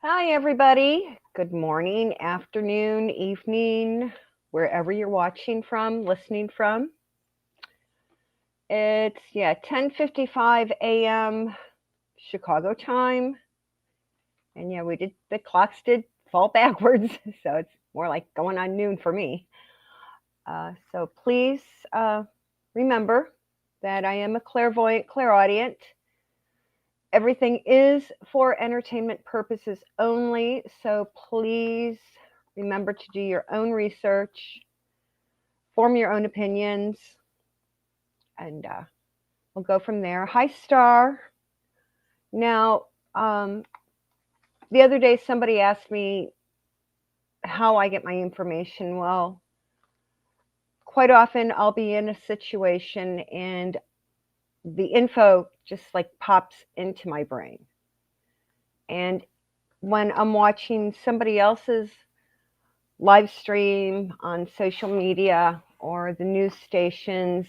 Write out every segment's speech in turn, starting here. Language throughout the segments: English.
Hi, everybody. Good morning, afternoon, evening, wherever you're watching from, listening from. It's 10:55 a.m. Chicago time, and the clocks did fall backwards, so it's more like going on noon for me. So please remember that I am a clairvoyant, clairaudient. Everything is for entertainment purposes only, so please remember to do your own research, form your own opinions, and we'll go from there. Hi, Star. Now, the other day somebody asked me how I get my information. Well, quite often I'll be in a situation and the info just like pops into my brain. And when I'm watching somebody else's live stream on social media or the news stations,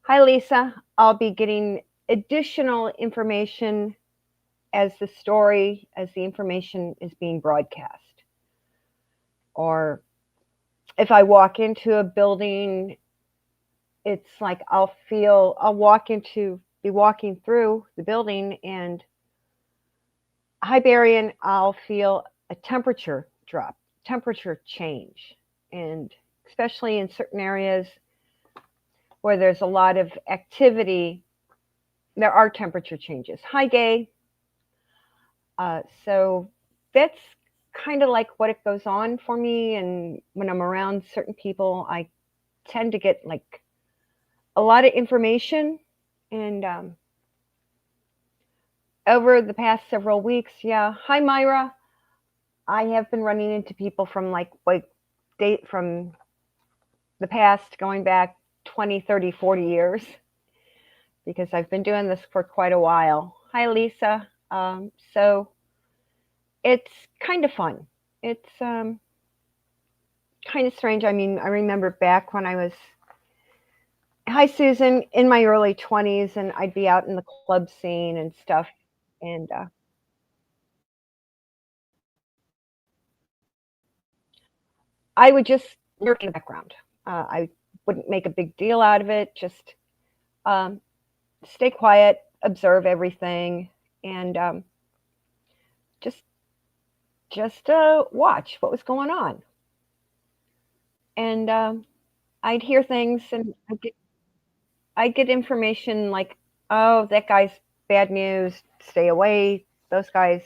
hi, Lisa, I'll be getting additional information as the information is being broadcast. Or if I walk into a building, it's like be walking through the building and Iberian, I'll feel a temperature drop, temperature change. And especially in certain areas where there's a lot of activity, there are temperature changes. Hi, Gay. So that's kind of like what it goes on for me. And when I'm around certain people, I tend to get like a lot of information. And over the past several weeks, hi, Myra. I have been running into people from date from the past going back 20, 30, 40 years because I've been doing this for quite a while. Hi, Lisa. So it's kind of fun. It's kind of strange. I mean, I remember back when I was, hi, Susan, in my early 20s, and I'd be out in the club scene and stuff. And I would just lurk in the background. I wouldn't make a big deal out of it, just um, stay quiet, observe everything, and just watch what was going on. And I'd hear things, and I'd get information like, "Oh, that guy's bad news. Stay away. Those guys,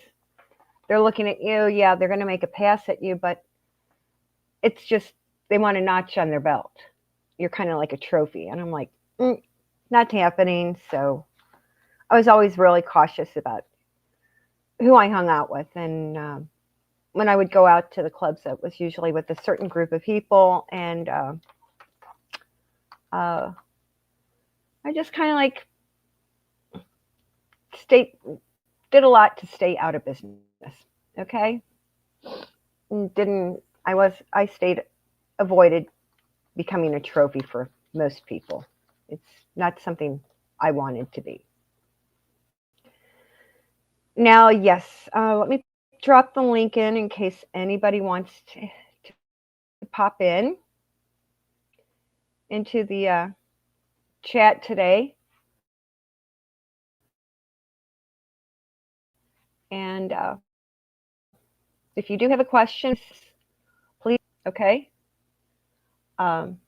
they're looking at you. Yeah, they're going to make a pass at you, but it's just they want a notch on their belt. You're kind of like a trophy." And I'm like, not happening. So I was always really cautious about who I hung out with, and when I would go out to the clubs, it was usually with a certain group of people, and uh, I just kind of like stay did a lot to stay out of business. Okay, didn't I stayed avoided becoming a trophy for most people. It's not something I wanted to be. Now, yes, let me drop the link in case anybody wants to pop into the chat today. And if you do have a question, please, okay? Um,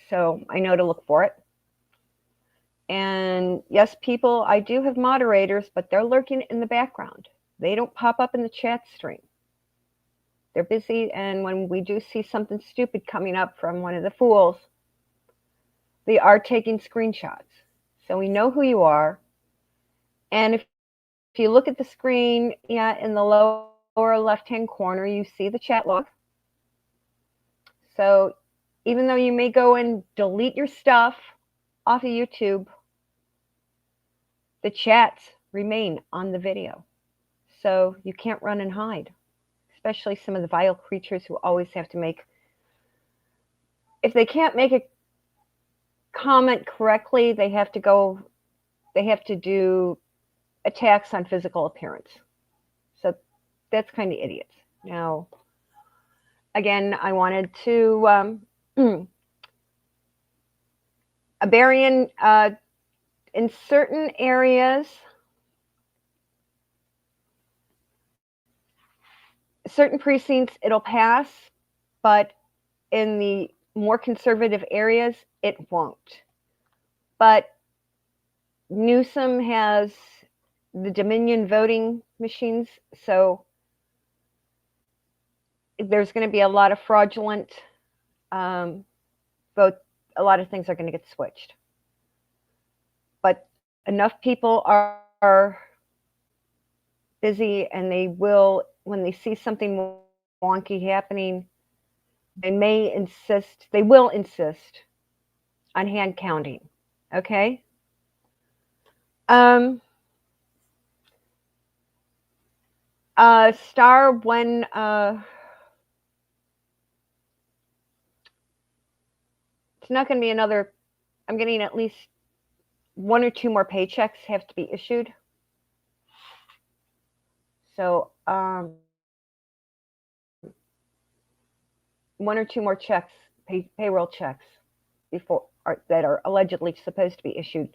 so I know to look for it. And yes, people, I do have moderators, but they're lurking in the background. They don't pop up in the chat stream. They're busy, and when we do see something stupid coming up from one of the fools, they are taking screenshots. So we know who you are. And if you look at the screen, in the lower left-hand corner, you see the chat log. So even though you may go and delete your stuff off of YouTube, the chats remain on the video. So you can't run and hide, especially some of the vile creatures who always have to if they can't make a comment correctly, they have to do attacks on physical appearance. So that's kind of idiots. Now, again, I wanted to a Berrien in certain areas, certain precincts, it'll pass, but in the more conservative areas, it won't. But Newsom has the Dominion voting machines, so there's going to be a lot of fraudulent vote. A lot of things are going to get switched. But enough people are busy, and they will, when they see something wonky happening, they will insist on hand counting. Okay? Star, when it's not going to be another, I'm getting at least 1 or 2 more paychecks have to be issued. So 1 or 2 more checks, payroll checks, that are allegedly supposed to be issued.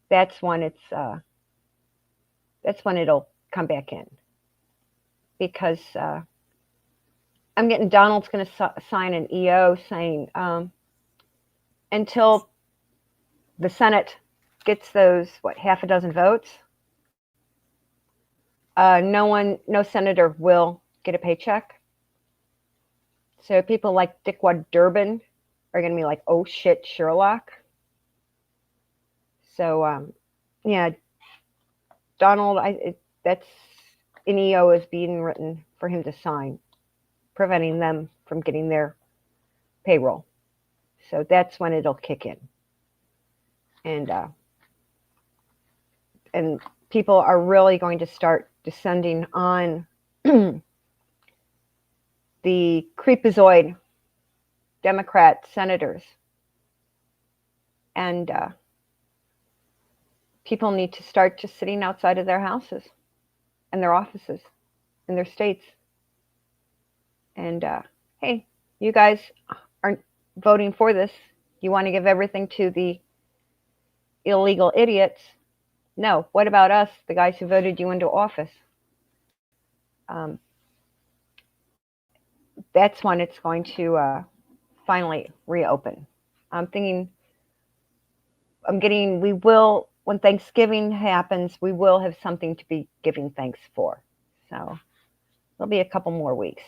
That's when it'll come back in, because I'm getting Donald's going to sign an EO saying until the Senate gets those half a dozen votes, no senator will get a paycheck. So people like Dickwad Durbin are going to be like, oh shit, Sherlock. So yeah, Donald, that's an EO is being written for him to sign, preventing them from getting their payroll. So that's when it'll kick in. And people are really going to start descending on the creepazoid Democrat senators. And people need to start just sitting outside of their houses and their offices in their states. And hey, you guys aren't voting for this. You want to give everything to the illegal idiots. No, what about us, the guys who voted you into office? That's when it's going to finally reopen. When Thanksgiving happens, we will have something to be giving thanks for. So there'll be a couple more weeks.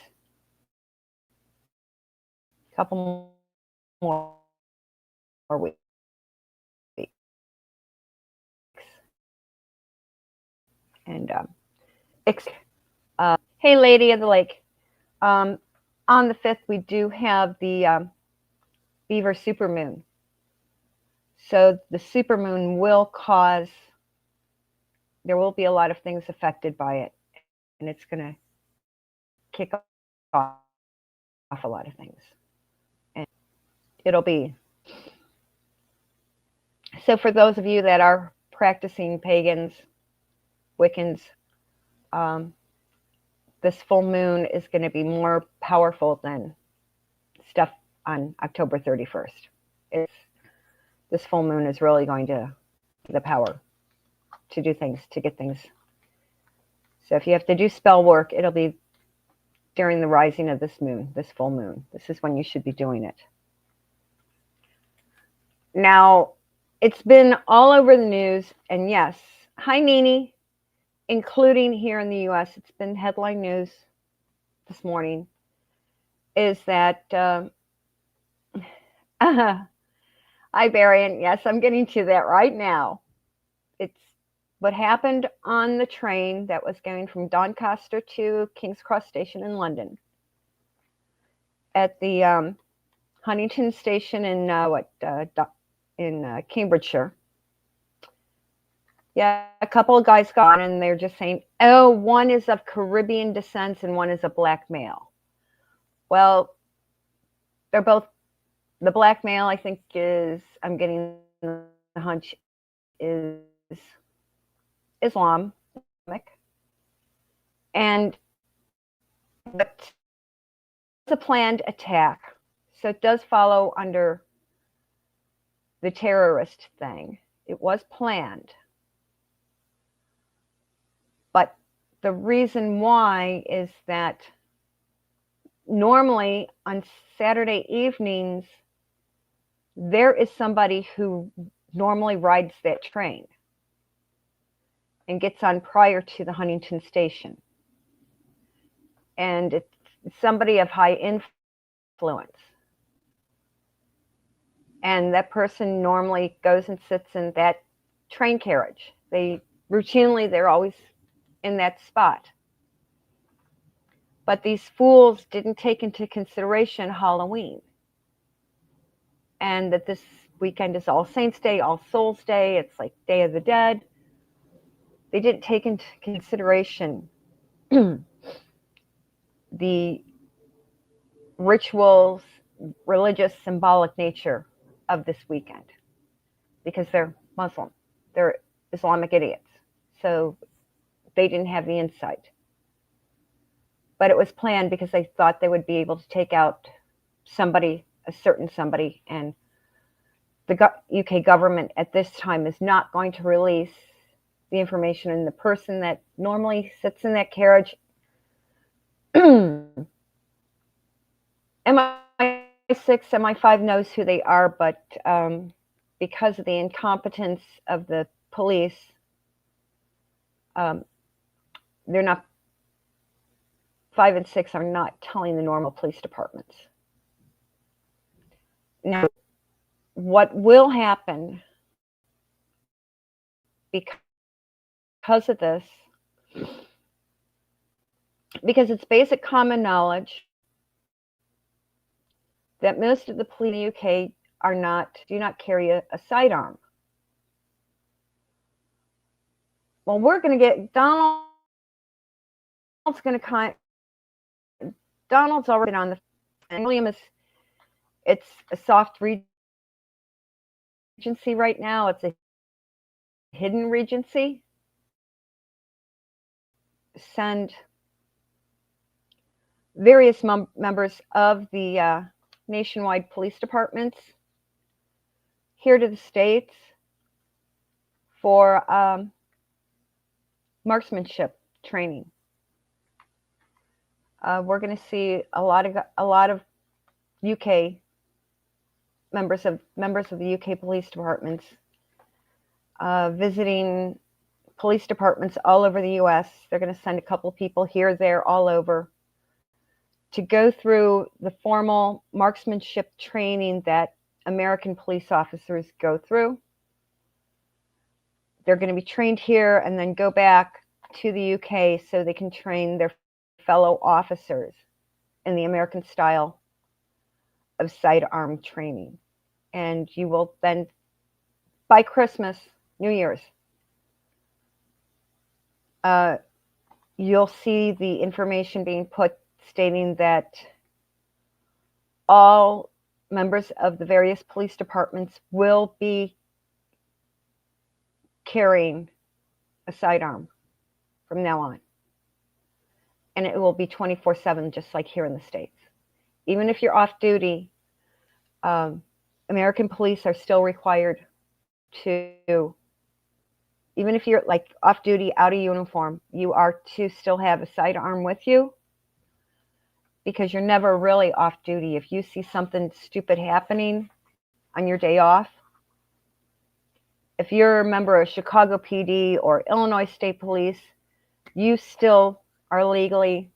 Couple more weeks. And hey, Lady of the Lake. On the 5th, we do have the Beaver supermoon. So the supermoon there will be a lot of things affected by it, and it's going to kick off a lot of things. And it'll be, so for those of you that are practicing pagans, Wiccans, this full moon is going to be more powerful than stuff on October 31st. This full moon is really going to have the power to do things, to get things. So if you have to do spell work, it'll be during the rising of this moon, this full moon. This is when you should be doing it. Now, it's been all over the news, and yes, hi Nini, including here in the US, it's been headline news this morning, is that, hi Berrien, yes, I'm getting to that right now. It's what happened on the train that was going from Doncaster to King's Cross Station in London. At the Huntington Station in Cambridgeshire. Yeah, a couple of guys got on, and they're just saying, oh, one is of Caribbean descent and one is a black male. Well, they're both, the black male, I think, I'm getting the hunch, is Islamic. And But it's a planned attack, so it does follow under the terrorist thing. It was planned. But the reason why is that normally on Saturday evenings, there is somebody who normally rides that train and gets on prior to the Huntington station. And it's somebody of high influence. And that person normally goes and sits in that train carriage. They're always in that spot. But these fools didn't take into consideration Halloween. And that this weekend is All Saints Day, All Souls Day, it's like Day of the Dead. They didn't take into consideration the rituals, religious, symbolic nature of this weekend because they're Muslim. They're Islamic idiots. So they didn't have the insight. But it was planned because they thought they would be able to take out somebody, a certain somebody, and the UK government at this time is not going to release the information, and the person that normally sits in that carriage MI6, MI5 knows who they are, but because of the incompetence of the police, they're not, 5 and 6 are not telling the normal police departments. Now, what will happen because of this, because it's basic common knowledge that most of the police in the UK do not carry a sidearm. Well, we're going to get Donald's already been on the, and William it's a soft regency right now. It's a hidden regency. Send various members of the nationwide police departments here to the States for marksmanship training. We're going to see a lot of UK members of the UK police departments visiting police departments all over the US. They're going to send a couple of people here, there, all over to go through the formal marksmanship training that American police officers go through. They're going to be trained here and then go back to the UK so they can train their fellow officers in the American style of sidearm training. And you will then, by Christmas, New Year's, you'll see the information being put stating that all members of the various police departments will be carrying a sidearm from now on. And it will be 24/7, just like here in the States. Even if you're off duty, American police are still required to, even if you're like off duty, out of uniform, you are to still have a sidearm with you, because you're never really off duty. If you see something stupid happening on your day off, if you're a member of Chicago PD or Illinois State Police, you still are legally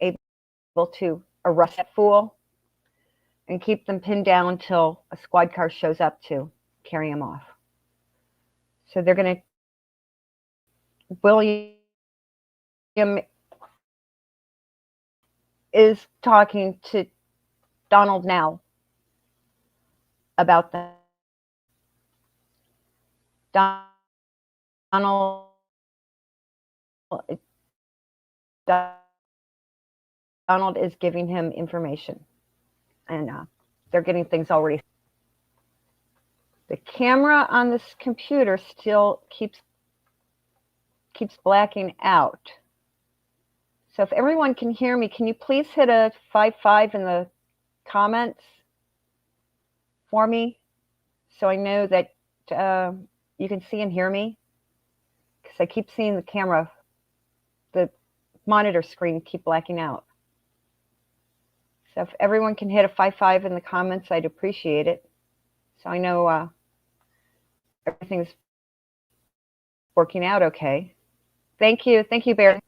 able to arrest that fool and keep them pinned down until a squad car shows up to carry them off. So they're going to, William is talking to Donald now about that. Donald is giving him information, and they're getting things already. The camera on this computer still keeps blacking out. So if everyone can hear me, can you please hit a 5 in the comments for me so I know that you can see and hear me? Because I keep seeing the camera, the monitor screen keep blacking out. So if everyone can hit a 5 in the comments, I'd appreciate it. So I know everything's working out okay. Thank you, Barry.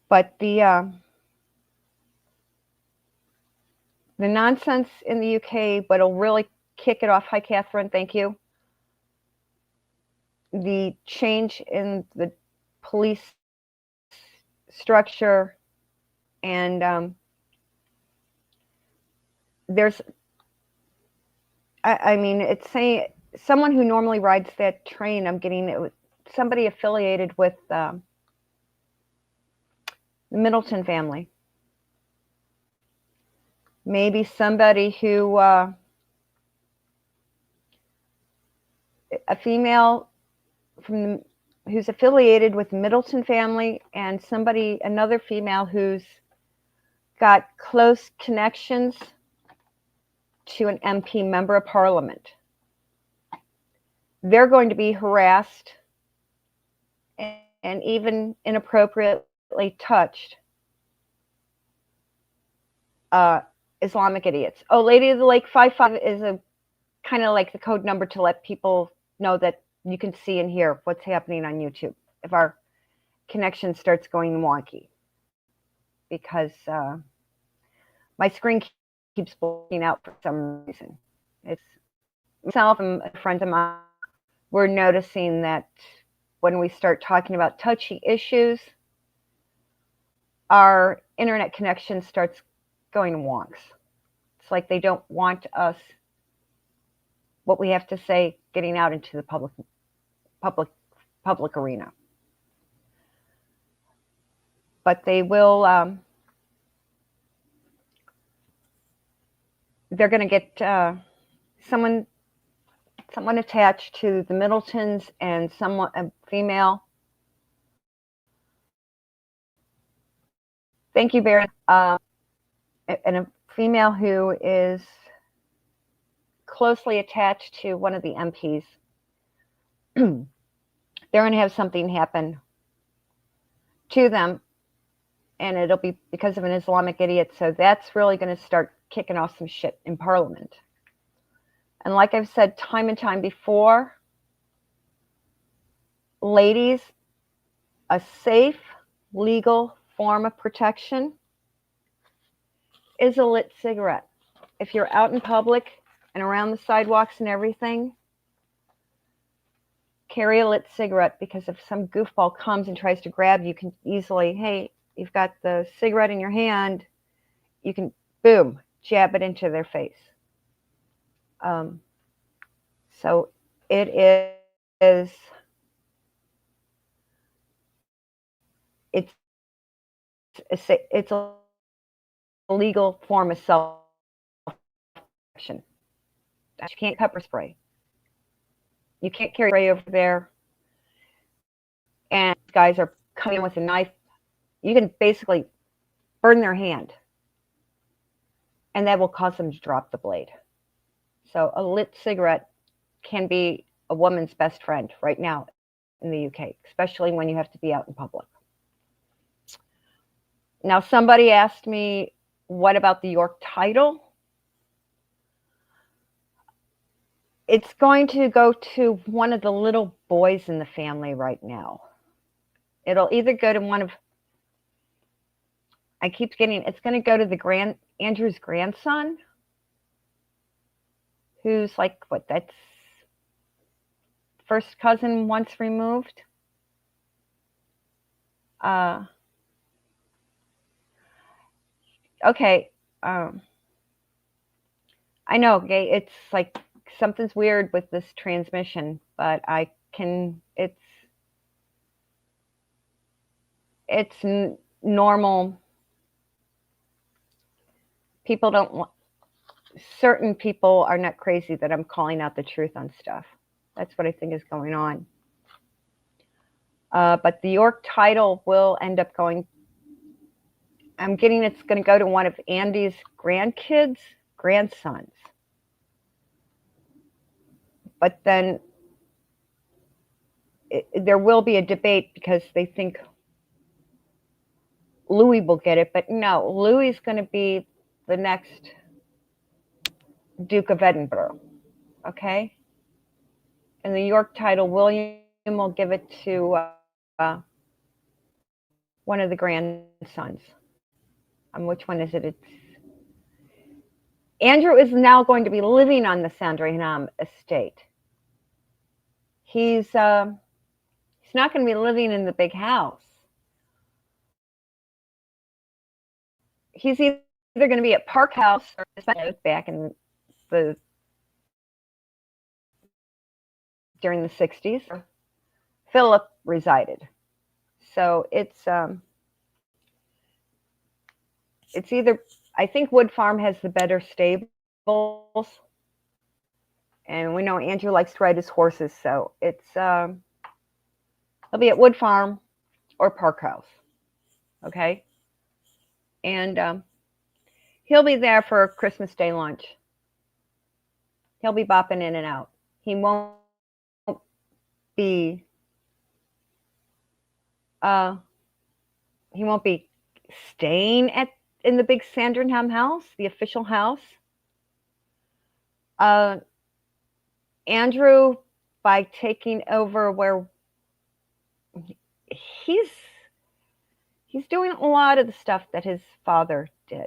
But the nonsense in the UK, but it'll really kick it off. Hi, Catherine. Thank you. The change in the police structure, and there's, I mean, it's saying someone who normally rides that train. I'm getting it with somebody affiliated with the Middleton family. Maybe somebody who, a female from who's affiliated with the Middleton family, and another female who's got close connections to an MP, member of parliament. They're going to be harassed and even inappropriately touched. Islamic idiots. Oh, Lady of the Lake 55 is a kind of like the code number to let people know that you can see and hear what's happening on YouTube if our connection starts going wonky, because my screen keeps blacking out for some reason. It's myself and a friend of mine, we're noticing that when we start talking about touchy issues, our internet connection starts going wonks. It's like they don't want us, what we have to say, getting out into the public arena. But they will, they're going to get someone attached to the Middletons, and a female. Thank you, Barry. And a female who is closely attached to one of the MPs. They're going to have something happen to them, and it'll be because of an Islamic idiot. So that's really going to start kicking off some shit in Parliament. And like I've said time and time before, ladies, a safe, legal form of protection is a lit cigarette. If you're out in public and around the sidewalks and everything, carry a lit cigarette, because if some goofball comes and tries to grab you, can easily, hey, you've got the cigarette in your hand, you can, boom, jab it into their face. So it is, it's a legal form of self-protection. You can't pepper spray. You can't carry spray over there. And guys are coming in with a knife. You can basically burn their hand, and that will cause them to drop the blade. So a lit cigarette can be a woman's best friend right now in the UK, especially when you have to be out in public. Now, somebody asked me, what about the York title? It's going to go to one of the little boys in the family right now. It'll either go to one of, it's going to go to the Andrew's grandson, who's like, what, that's first cousin once removed. Okay. I know, okay, it's like something's weird with this transmission, but it's normal. People don't want, certain people are not crazy that I'm calling out the truth on stuff. That's what I think is going on. But the York title will end up going, I'm getting it's going to go to one of Andy's grandsons. But then there will be a debate because they think Louis will get it. But no, Louis is going to be the next Duke of Edinburgh. Okay? And the York title, William will give it to one of the grandsons. Which one is it? It's Andrew is now going to be living on the Sandringham estate. He's not going to be living in the big house. He's either going to be at Park House or back in the during the 60s. Philip resided. So it's either, I think Wood Farm has the better stables. And we know Andrew likes to ride his horses, so it's he'll be at Wood Farm or Park House. Okay? And he'll be there for Christmas Day lunch. He'll be bopping in and out. He won't be staying in the big Sandringham house, the official house. Andrew, by taking over where he's doing a lot of the stuff that his father did,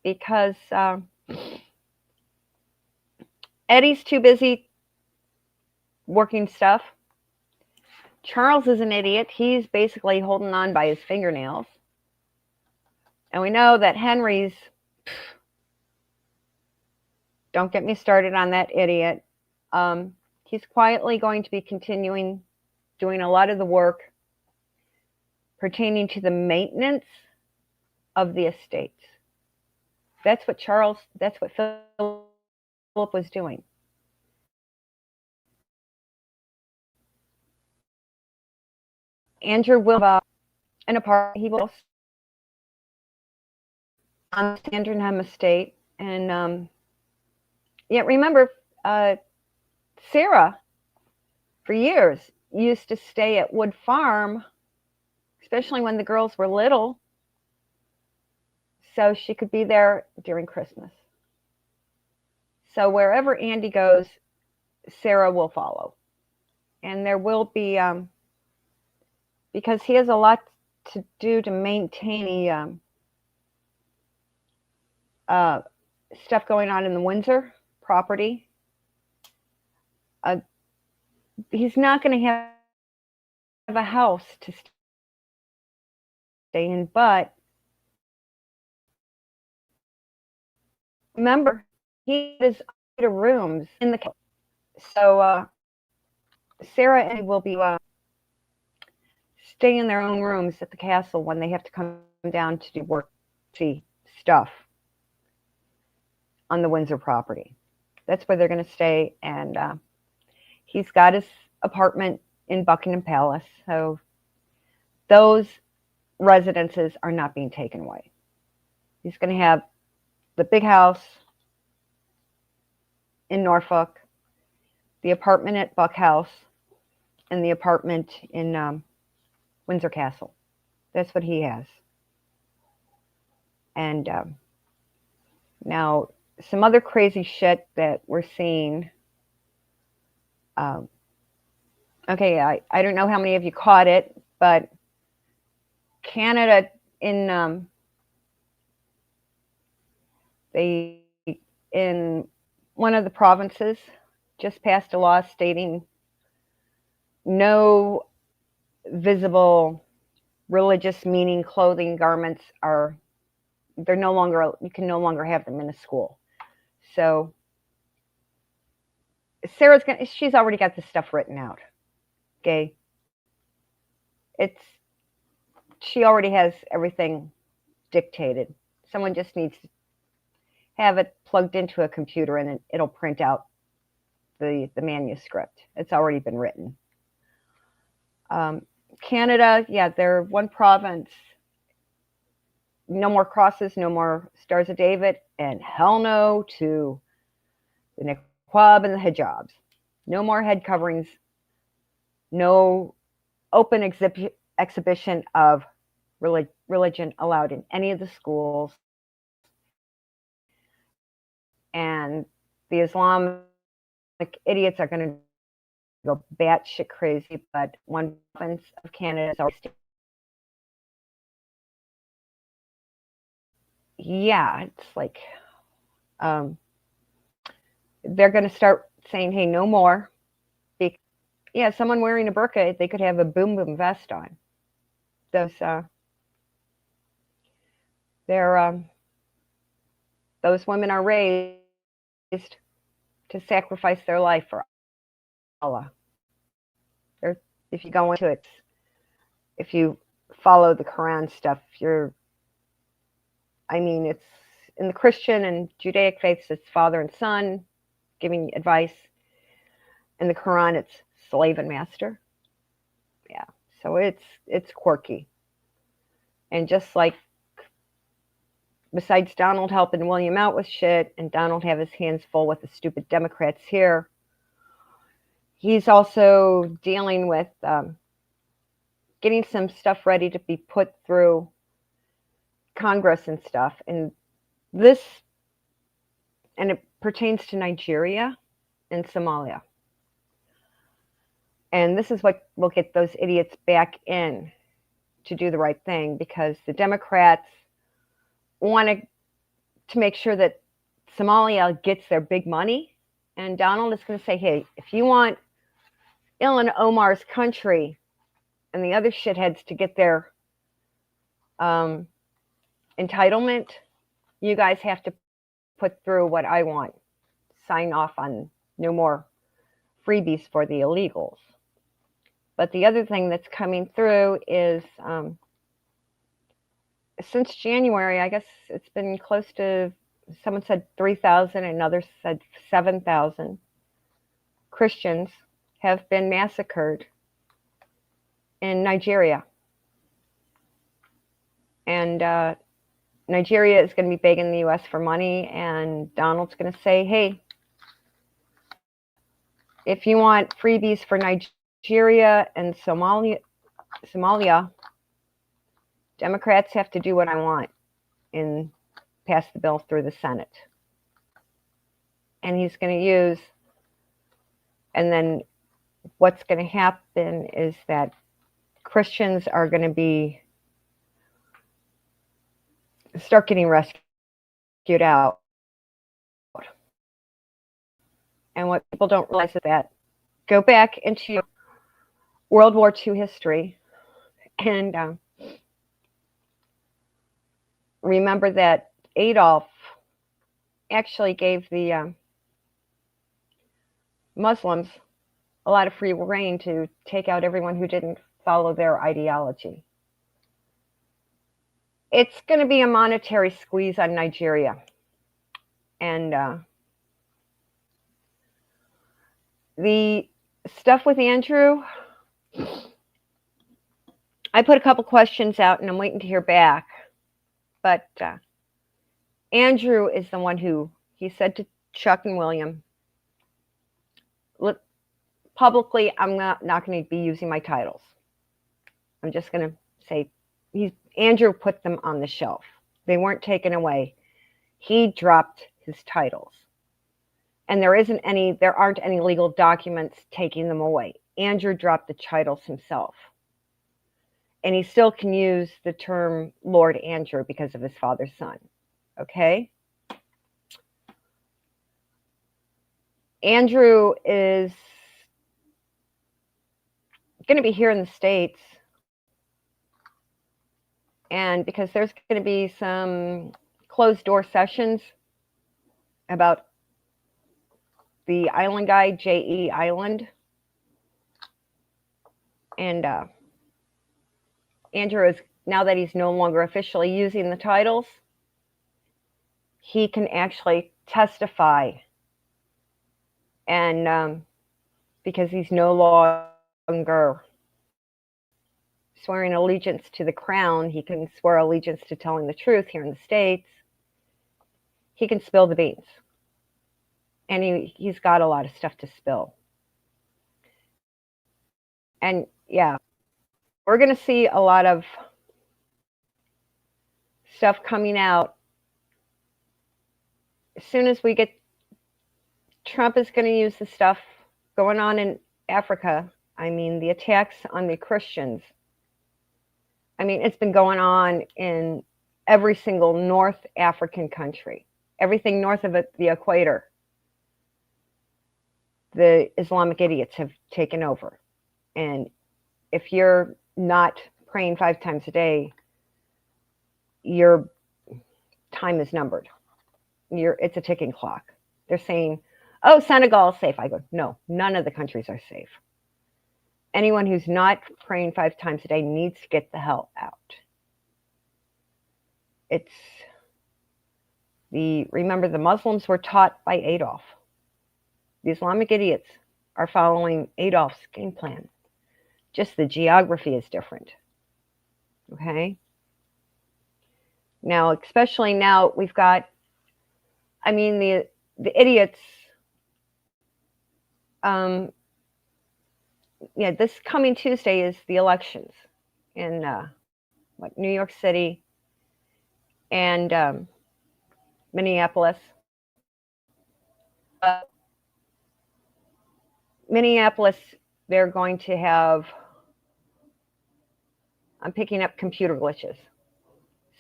because Eddie's too busy working stuff. Charles is an idiot. He's basically holding on by his fingernails. And we know that Henry's, don't get me started on that idiot. He's quietly going to be continuing doing a lot of the work pertaining to the maintenance of the estates. That's what Philip was doing. Andrew will have an apartment. He will on the Sandringham estate. And yet remember, Sarah, for years, used to stay at Wood Farm, especially when the girls were little, so she could be there during Christmas. So wherever Andy goes, Sarah will follow. And there will be, because he has a lot to do to maintain stuff going on in the Windsor property. He's not going to have a house to stay in, but remember, he has rooms in the castle. So Sarah and he will be staying in their own rooms at the castle when they have to come down to do work, see stuff on the Windsor property. That's where they're going to stay. And he's got his apartment in Buckingham Palace. So those residences are not being taken away. He's going to have the big house in Norfolk, the apartment at Buck House, and the apartment in Windsor Castle. That's what he has. And now some other crazy shit that we're seeing. Okay, I don't know how many of you caught it, but Canada in one of the provinces just passed a law stating no visible religious meaning clothing garments you can no longer have them in a school. So she's already got this stuff written out. Okay. She already has everything dictated. Someone just needs to have it plugged into a computer and it'll print out the manuscript. It's already been written. Canada, yeah, they're one province. No more crosses, no more Stars of David, and hell no to the niqab and the hijabs. No more head coverings. No open exhibition of religion allowed in any of the schools. And the Islamic idiots are going to go batshit crazy, but one province of Canada is always. Yeah, it's like they're going to start saying, hey, no more. Yeah, someone wearing a burqa, they could have a boom boom vest on. Those those women are raised to sacrifice their life for Allah. If you go into it, if you follow the Quran stuff, it's in the Christian and Judaic faiths, it's father and son giving advice. In the Quran, it's slave and master. Yeah, so it's quirky. And just like, besides Donald helping William out with shit, and Donald have his hands full with the stupid Democrats here, he's also dealing with getting some stuff ready to be put through Congress and stuff. And it pertains to Nigeria and Somalia. And this is what will get those idiots back in to do the right thing, because the Democrats want to make sure that Somalia gets their big money. And Donald is going to say, hey, if you want Ilhan Omar's country and the other shitheads to get their entitlement, you guys have to put through what I want. Sign off on no more freebies for the illegals. But the other thing that's coming through is since January, I guess it's been close to, someone said 3,000, another said 7,000 Christians have been massacred in Nigeria. And Nigeria is going to be begging the U.S. for money, and Donald's going to say, hey, if you want freebies for Nigeria and Somalia, Democrats have to do what I want and pass the bill through the Senate. And he's going to use, and then what's going to happen is that Christians are going to start getting rescued out. And what people don't realize is that, go back into World War II history and remember that Adolf actually gave the Muslims a lot of free reign to take out everyone who didn't follow their ideology. It's going to be a monetary squeeze on Nigeria. And the stuff with Andrew, I put a couple questions out and I'm waiting to hear back. But Andrew is the one who, he said to Chuck and William, look, publicly, I'm not going to be using my titles. I'm just going to say, Andrew put them on the shelf. They weren't taken away. He dropped his titles. And there aren't any legal documents taking them away. Andrew dropped the titles himself. And he still can use the term Lord Andrew because of his father's son. Okay? Andrew is going to be here in the States. And because there's going to be some closed door sessions about the island guy, J.E. Island. And Andrew is, now that he's no longer officially using the titles, he can actually testify. And because he's no longer swearing allegiance to the crown. He can swear allegiance to telling the truth here in the States. He can spill the beans. And he's got a lot of stuff to spill. And yeah, we're going to see a lot of stuff coming out. As soon as we get, Trump is going to use the stuff going on in Africa. I mean, the attacks on the Christians. I mean, it's been going on in every single North African country, everything north of the equator. The Islamic idiots have taken over. And if you're not praying 5 times a day, your time is numbered. It's a ticking clock. They're saying, oh, Senegal is safe. I go, no, none of the countries are safe. Anyone who's not praying 5 times a day needs to get the hell out. Remember, the Muslims were taught by Adolf. The Islamic idiots are following Adolf's game plan. Just the geography is different. Okay? Now, especially now, we've got, I mean, the idiots, yeah, this coming Tuesday is the elections in New York City and Minneapolis. Minneapolis, they're going to have, I'm picking up computer glitches.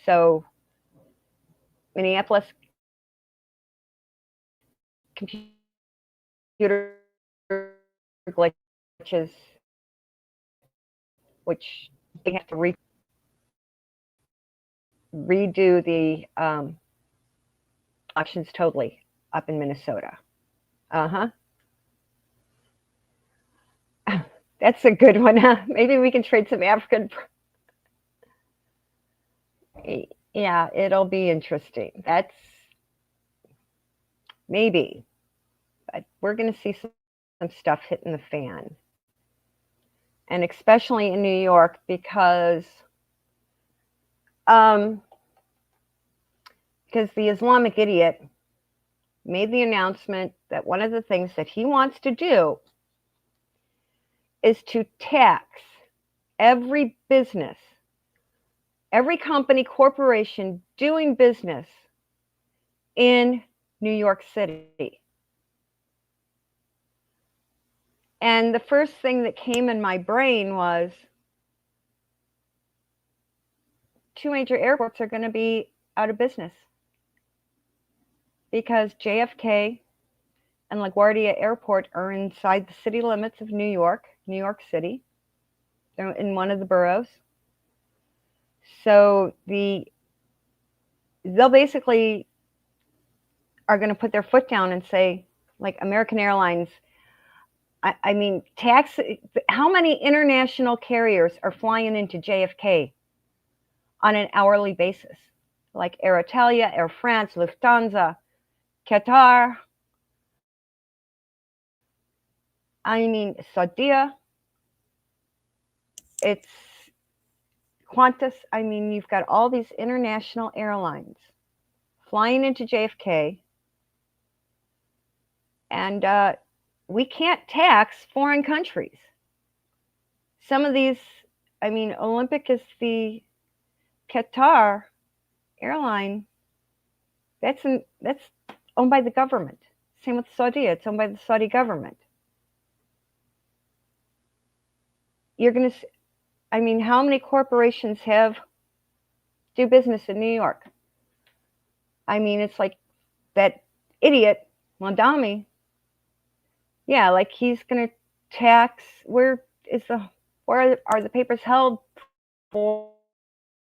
So Minneapolis computer glitches, which they have to redo the elections totally up in Minnesota. That's a good one. Maybe we can trade some African. Yeah, it'll be interesting. That's maybe, but we're going to see some stuff hitting the fan. And especially in New York, because the Islamic idiot made the announcement that one of the things that he wants to do is to tax every business, every company, corporation doing business in New York City. And the first thing that came in my brain was 2 major airports are going to be out of business because JFK and LaGuardia Airport are inside the city limits of New York City. They're in one of the boroughs. So they'll basically are going to put their foot down and say, like American Airlines, I mean, how many international carriers are flying into JFK on an hourly basis? Like Air Italia, Air France, Lufthansa, Qatar. I mean, Saudia. It's Qantas. I mean, you've got all these international airlines flying into JFK. And we can't tax foreign countries. Some of these, I mean, Olympic is the Qatar airline. That's owned by the government. Same with Saudi. It's owned by the Saudi government. You're going to, I mean, how many corporations do business in New York? I mean, it's like that idiot, Mondami. Yeah, like he's going to tax. Where are the papers held for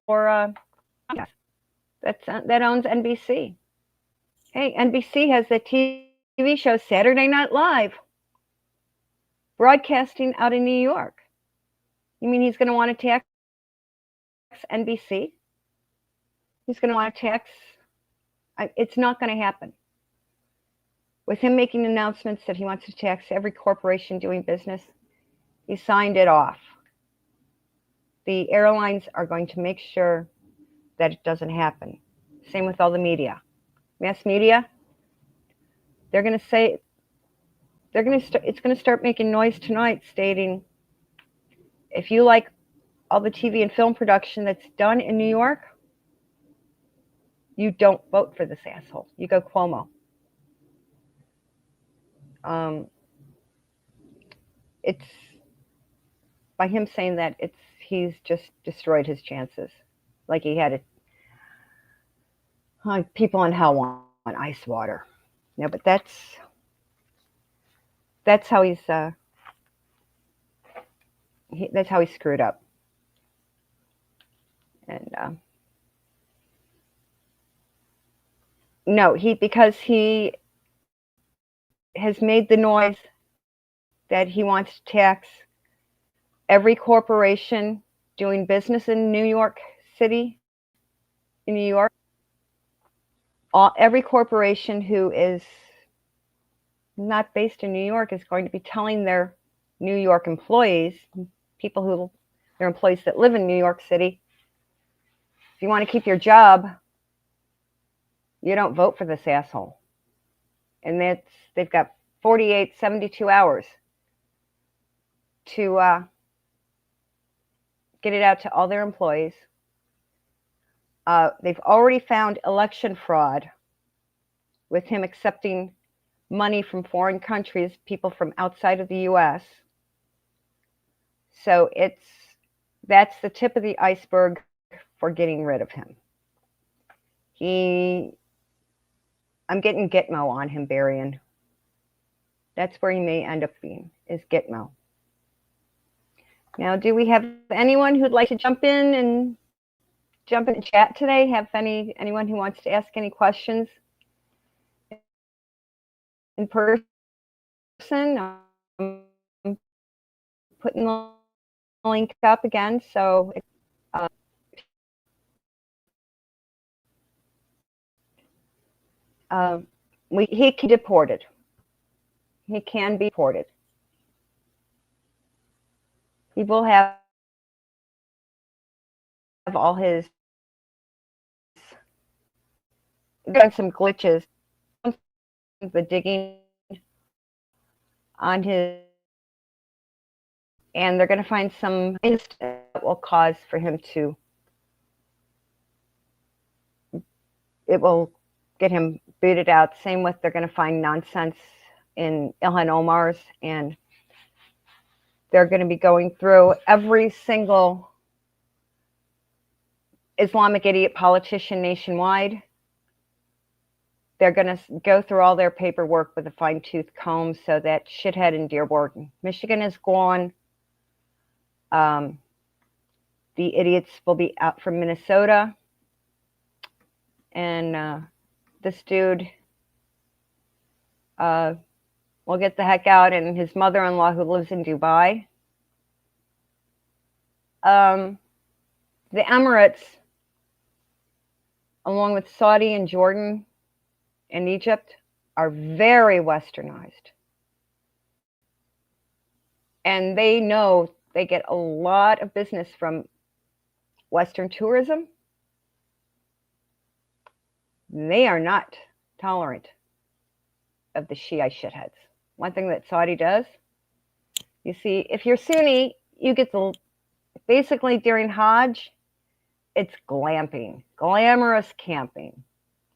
that owns NBC? Hey, NBC has the TV show Saturday Night Live broadcasting out in New York. You mean he's going to want to tax NBC? He's going to want to tax. It's not going to happen. With him making announcements that he wants to tax every corporation doing business, he signed it off. The airlines are going to make sure that it doesn't happen. Same with all the media. Mass media, they're going to say, it's going to start making noise tonight stating, if you like all the TV and film production that's done in New York, you don't vote for this asshole. You go Cuomo. It's by him saying that, he's just destroyed his chances. Like he had people in hell want ice water. No, but that's how that's how he screwed up. And no, because he has made the noise that he wants to tax every corporation doing business in New York City, in New York. Every corporation who is not based in New York is going to be telling their New York employees, their employees that live in New York City, if you want to keep your job, you don't vote for this asshole. And they've got 48, 72 hours to get it out to all their employees. They've already found election fraud with him accepting money from foreign countries, people from outside of the U.S. So that's the tip of the iceberg for getting rid of him. I'm getting Gitmo on him, Barian. That's where he may end up being, is Gitmo. Now, do we have anyone who'd like to jump in the chat today? Have anyone who wants to ask any questions in person? I'm putting the link up again, so he can be deported. He can be deported. He will have all his done some glitches, the digging on his, and they're going to find some that will cause for him to, it will get him booted out. Same with, they're going to find nonsense in Ilhan Omar's, and they're going to be going through every single Islamic idiot politician nationwide. They're going to go through all their paperwork with a fine-tooth comb, so that shithead in Dearborn, Michigan is gone. The idiots will be out from Minnesota. And this dude will get the heck out, and his mother-in-law, who lives in Dubai. The Emirates, along with Saudi and Jordan and Egypt, are very westernized. And they know they get a lot of business from Western tourism. They are not tolerant of the Shiite shitheads. One thing that Saudi does, you see, if you're Sunni, you get basically during Hajj, it's glamping, glamorous camping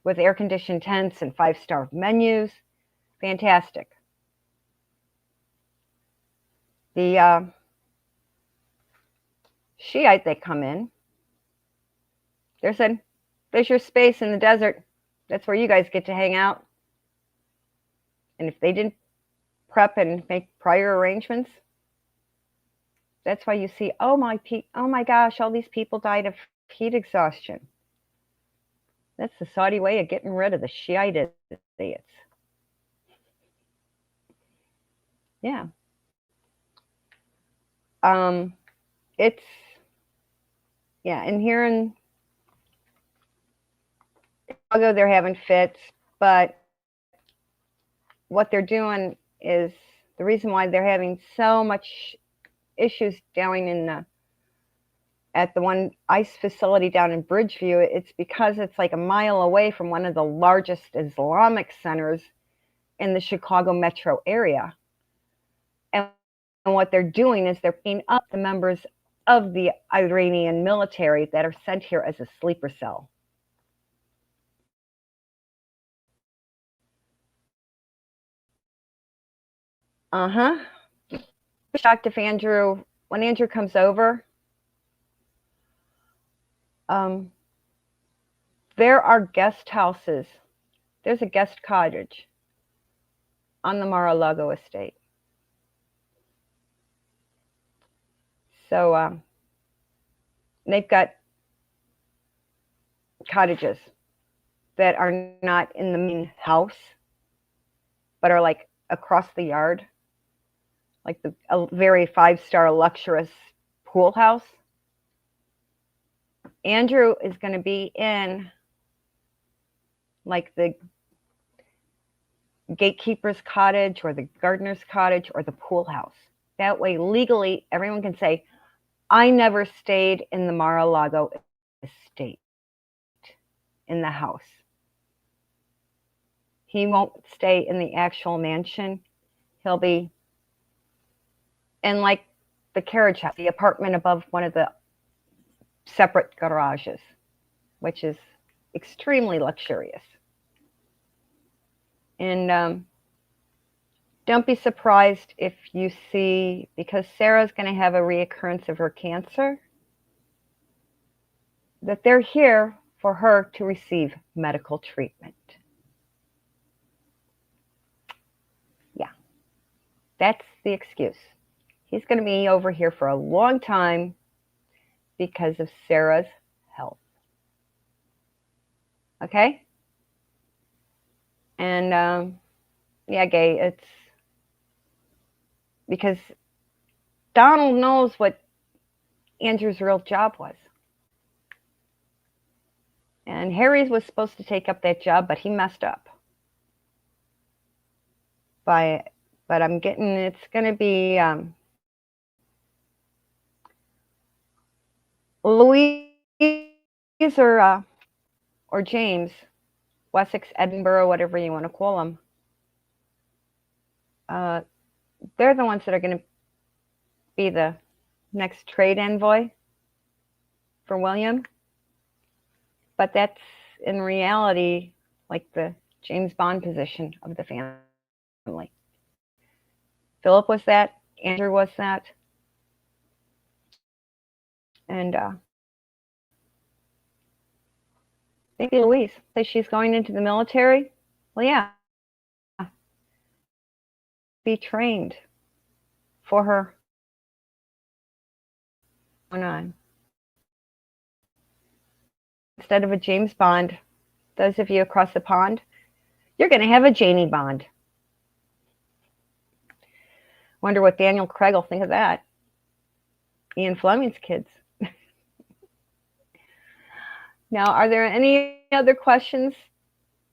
with air-conditioned tents and 5-star menus. Fantastic. The Shiite, they come in. There's your space in the desert. That's where you guys get to hang out. And if they didn't prep and make prior arrangements, that's why you see, oh my gosh, all these people died of heat exhaustion. That's the Saudi way of getting rid of the Shiite idiots. Yeah. And here in Chicago, they're having fits, but what they're doing is, the reason why they're having so much issues down in at the one ICE facility down in Bridgeview, it's because it's like a mile away from one of the largest Islamic centers in the Chicago metro area. And what they're doing is they're picking up the members of the Iranian military that are sent here as a sleeper cell. Shocked if when Andrew comes over, there are guest houses. There's a guest cottage on the Mar-a-Lago estate. So they've got cottages that are not in the main house, but are like across the yard, like a very 5-star luxurious pool house. Andrew is going to be in like the gatekeeper's cottage or the gardener's cottage or the pool house. That way, legally, everyone can say, I never stayed in the Mar-a-Lago estate, in the house. He won't stay in the actual mansion. He'll be in like the carriage house, the apartment above one of the separate garages, which is extremely luxurious. And don't be surprised if you see, because Sarah's going to have a reoccurrence of her cancer, that they're here for her to receive medical treatment. Yeah, that's the excuse. He's going to be over here for a long time because of Sarah's health. Okay? And yeah, Gay, it's because Donald knows what Andrew's real job was. And Harry's was supposed to take up that job, but he messed up. But I'm getting, it's going to be Louise or James, Wessex, Edinburgh, whatever you want to call them. They're the ones that are going to be the next trade envoy for William. But that's in reality like the James Bond position of the family. Philip was that. Andrew was that. And maybe Louise says she's going into the military. Well, yeah. Be trained for her. Instead of a James Bond, those of you across the pond, you're going to have a Janie Bond. Wonder what Daniel Craig will think of that. Ian Fleming's kids. Now, are there any other questions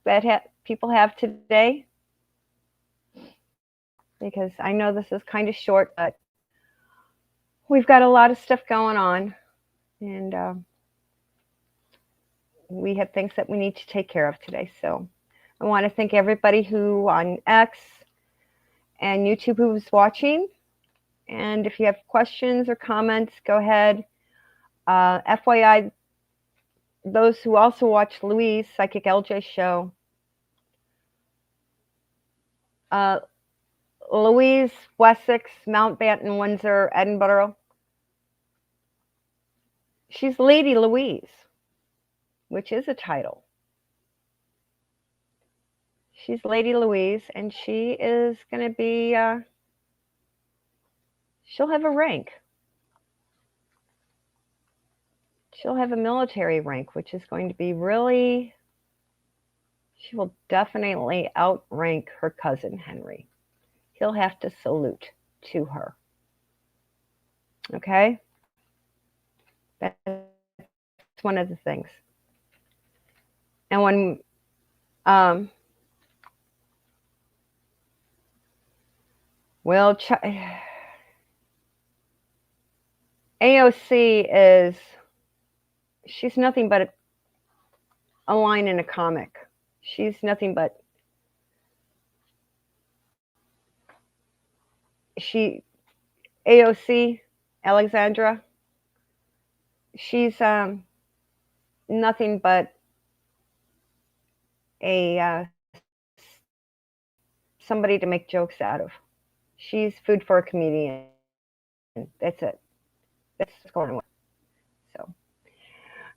that people have today? Because I know this is kind of short, but we've got a lot of stuff going on. And we have things that we need to take care of today. So I want to thank everybody who on X and YouTube who was watching. And if you have questions or comments, go ahead. FYI, those who also watch Louise, Psychic LJ show, Louise, Wessex, Mountbatten, Windsor, Edinburgh. She's Lady Louise, which is a title. She's Lady Louise, and she is going to be, she'll have a rank. She'll have a military rank, which is going to be really, she will definitely outrank her cousin Henry. He'll have to salute to her. Okay? That's one of the things. And when AOC is, she's nothing but a line in a comic. She's nothing but, AOC, Alexandra, she's nothing but a somebody to make jokes out of. She's food for a comedian. That's it. That's what's going on. So,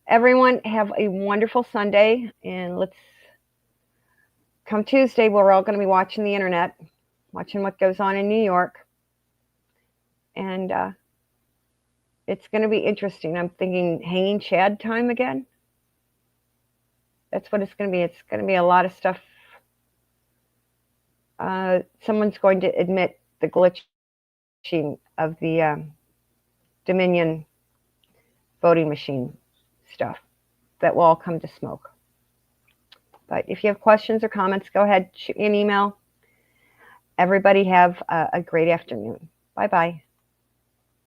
everyone, have a wonderful Sunday, and let's come Tuesday, we're all going to be watching the internet, watching what goes on in New York, and it's going to be interesting. I'm thinking hanging Chad time again. That's what it's going to be. It's going to be a lot of stuff. Someone's going to admit the glitching of the Dominion voting machine stuff. That will all come to smoke. But if you have questions or comments, go ahead, shoot me an email. Everybody have a great afternoon. Bye-bye.